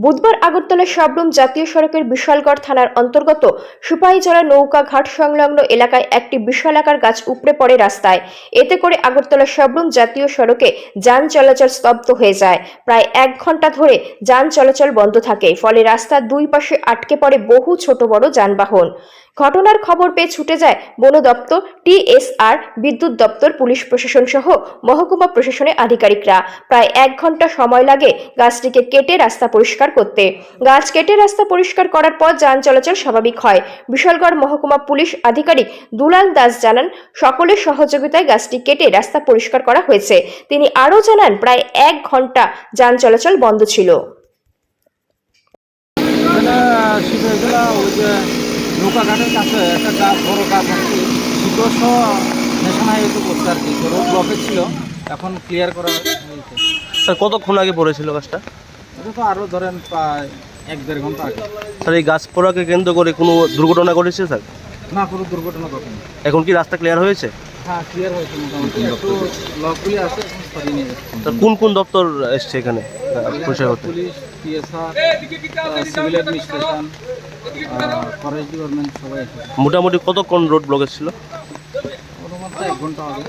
বুধবার আগরতলা সাবরুম জাতীয় সড়কের বিশালগড় থানার অন্তর্গত সিপাহীজলা নৌকা ঘাট সংলগ্ন এলাকায় একটি বিশালাকার গাছ উপড়ে পড়ে রাস্তায়। এতে করে আগরতলা সাবরুম জাতীয় সড়কে যান চলাচল স্তব্ধ হয়ে যায়। প্রায় 1 ঘন্টা ধরে যান চলাচল বন্ধ থাকে, ফলে রাস্তার দুই পাশে আটকে পড়ে বহু ছোট বড় যানবাহন। ঘটনার খবর পেয়ে ছুটে যায় বন দপ্তর, টিএসআর, বিদ্যুৎ দপ্তর, পুলিশ প্রশাসন সহ মহকুমা প্রশাসনের আধিকারিকরা। প্রায় 1 ঘন্টা সময় লাগে গাছটিকে কেটে রাস্তা পরিষ্কার করতে। গাছ কেটে রাস্তা পরিষ্কার করার পর যান চলাচল স্বাভাবিক হয়। বিশালগড় মহকুমা পুলিশ আধিকারিক দুলাল দাস জানান, সকলের সহযোগিতায় গাছটি কেটে রাস্তা পরিষ্কার করা হয়েছে। তিনি আরও জানান, প্রায় 1 ঘন্টা যান চলাচল বন্ধ ছিল। নৌকা ঘাটের কাছে একটা গাছ, বড় গাছ আর কি, শিকড় নেশন হাইওয়েতে পড়ছে আর কি, রোড ব্লকেজ ছিল, এখন ক্লিয়ার করা হয়েছে। স্যার কতক্ষণ আগে পড়েছিল গাছটা? এটা তো আরও ধরেন প্রায় 1-1.5 ঘন্টা আগে। স্যার এই গাছ পড়াকে কেন্দ্র করে কোনো দুর্ঘটনা ঘটেছে স্যার? না, কোনো দুর্ঘটনা ঘটেনি। এখন কি রাস্তা ক্লিয়ার হয়েছে? হ্যাঁ, ক্লিয়ার হয়েছে মোটামুটি, একটু ব্লকগুলি আছে, এখন সরিয়ে নিয়ে যাচ্ছে। স্যার কোন কোন দপ্তর এসছে এখানে পরিষ্কার করতে? Police, TSR, civil administration, forest department সবাই এসেছে। মোটামুটি কতক্ষণ রোড ব্লকেজ ছিল? মোটামুটি 1 ঘন্টা আগে।